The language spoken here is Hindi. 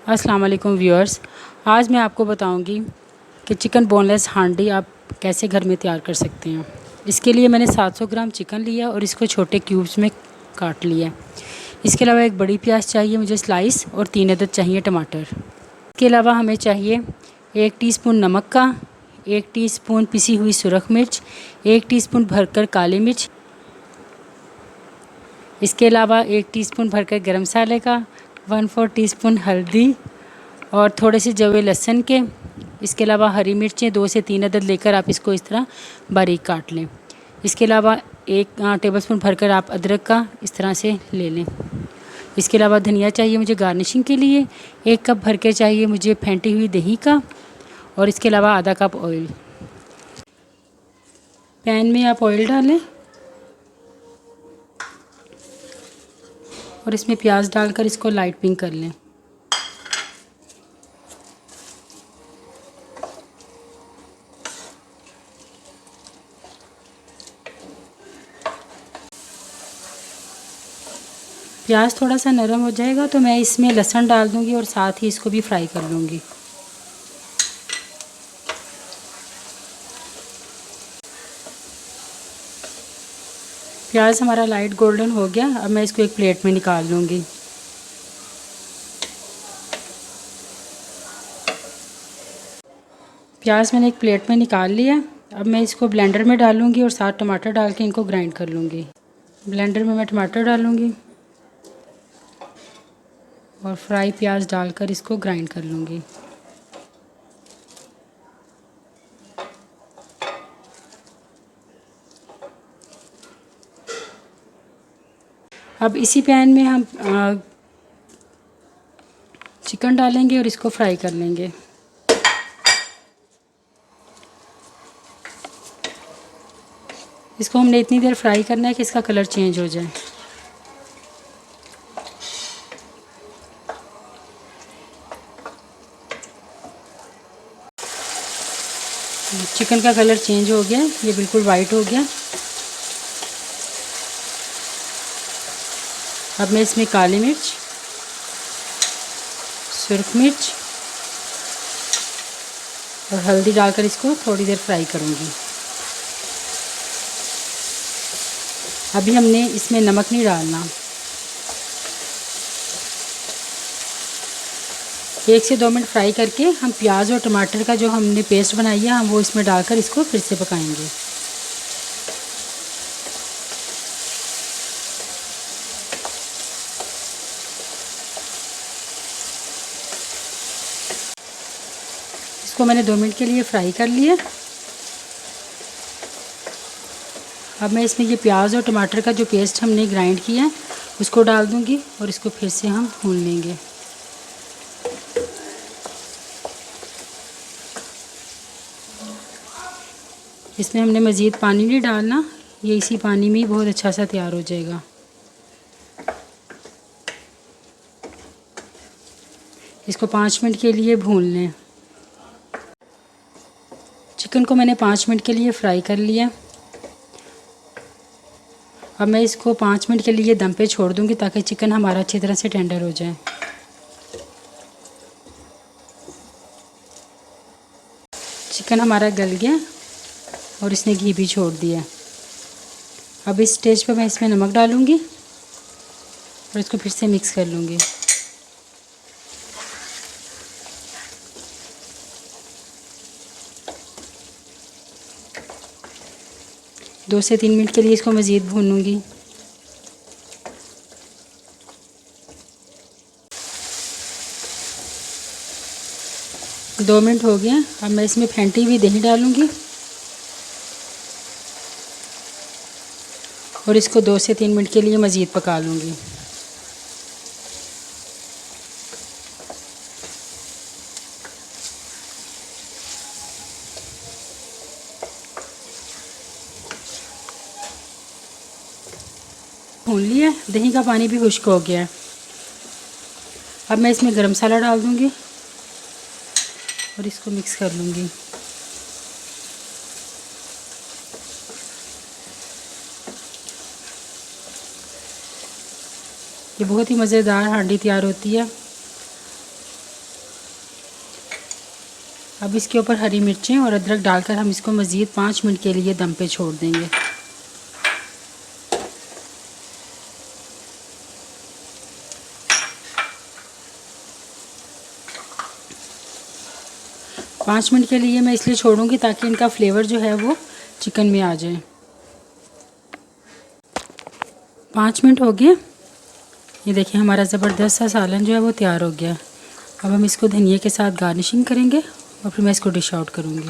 अस्सलाम वालेकुम व्यूअर्स। आज मैं आपको बताऊंगी कि चिकन बोनलेस हांडी आप कैसे घर में तैयार कर सकते हैं। इसके लिए मैंने 700 ग्राम चिकन लिया और इसको छोटे क्यूब्स में काट लिया। इसके अलावा एक बड़ी प्याज चाहिए मुझे स्लाइस और 3 अदद चाहिए टमाटर। इसके अलावा हमें चाहिए 1 टीस्पून नमक का, 1 टीस्पून पिसी हुई सुरख मिर्च, 1 टीस्पून भरकर काली मिर्च। इसके अलावा 1 टीस्पून भरकर गरम मसाले का, 1/4 टीस्पून हल्दी और थोड़े से जवे लहसुन के। इसके अलावा हरी मिर्चें 2 से 3 अदद लेकर आप इसको इस तरह बारीक काट लें। इसके अलावा 1 टेबलस्पून भरकर आप अदरक का इस तरह से ले लें। इसके अलावा धनिया चाहिए मुझे गार्निशिंग के लिए। 1 कप भर के चाहिए मुझे फेंटी हुई दही का और इसके अलावा आधा कप ऑयल। पैन में आप ऑयल डालें और इसमें प्याज डालकर इसको लाइट पिंक कर लें। प्याज थोड़ा सा नरम हो जाएगा तो मैं इसमें लहसुन डाल दूंगी और साथ ही इसको भी फ्राई कर लूँगी। प्याज हमारा लाइट गोल्डन हो गया। अब मैं इसको एक प्लेट में निकाल लूँगी। प्याज मैंने एक प्लेट में निकाल लिया। अब मैं इसको ब्लेंडर में डालूँगी और साथ टमाटर डाल के इनको ग्राइंड कर लूँगी। ब्लेंडर में मैं टमाटर डालूँगी और फ्राई प्याज डालकर इसको ग्राइंड कर लूँगी। अब इसी पैन में हम चिकन डालेंगे और इसको फ्राई कर लेंगे। इसको हमने इतनी देर फ्राई करना है कि इसका कलर चेंज हो जाए। चिकन का कलर चेंज हो गया, ये बिल्कुल वाइट हो गया। अब मैं इसमें काली मिर्च, सुरख मिर्च और हल्दी डालकर इसको थोड़ी देर फ्राई करूँगी। अभी हमने इसमें नमक नहीं डालना। 1 से 2 मिनट फ्राई करके हम प्याज और टमाटर का जो हमने पेस्ट बनाई है हम वो इसमें डालकर इसको फिर से पकाएंगे। इसको मैंने 2 मिनट के लिए फ्राई कर लिया। अब मैं इसमें ये प्याज और टमाटर का जो पेस्ट हमने ग्राइंड किया है उसको डाल दूंगी और इसको फिर से हम भून लेंगे। इसमें हमने मज़ीद पानी नहीं डालना, ये इसी पानी में ही बहुत अच्छा सा तैयार हो जाएगा। इसको 5 मिनट के लिए भून लें। चिकन को मैंने 5 मिनट के लिए फ्राई कर लिया। अब मैं इसको 5 मिनट के लिए दम पे छोड़ दूंगी ताकि चिकन हमारा अच्छी तरह से टेंडर हो जाए। चिकन हमारा गल गया और इसने घी भी छोड़ दिया। अब इस स्टेज पे मैं इसमें नमक डालूंगी और इसको फिर से मिक्स कर लूँगी। दो से 3 मिनट के लिए इसको मज़ीद भूनूंगी। दो मिनट हो गया। अब मैं इसमें फेंटी हुई दही डालूंगी और इसको 2 से 3 मिनट के लिए मज़ीद पका लूँगी। भून लिया, दही का पानी भी खुश्क हो गया है। अब मैं इसमें गरम मसाला डाल दूँगी और इसको मिक्स कर लूँगी। ये बहुत ही मज़ेदार हांडी तैयार होती है। अब इसके ऊपर हरी मिर्चें और अदरक डालकर हम इसको मज़ीद 5 मिनट के लिए दम पे छोड़ देंगे। पाँच मिनट के लिए मैं इसलिए छोड़ूंगी ताकि इनका फ्लेवर जो है वो चिकन में आ जाए। 5 मिनट हो गए। ये देखिए हमारा ज़बरदस्त सा सालन जो है वो तैयार हो गया। अब हम इसको धनिया के साथ गार्निशिंग करेंगे और फिर मैं इसको डिश आउट करूँगी।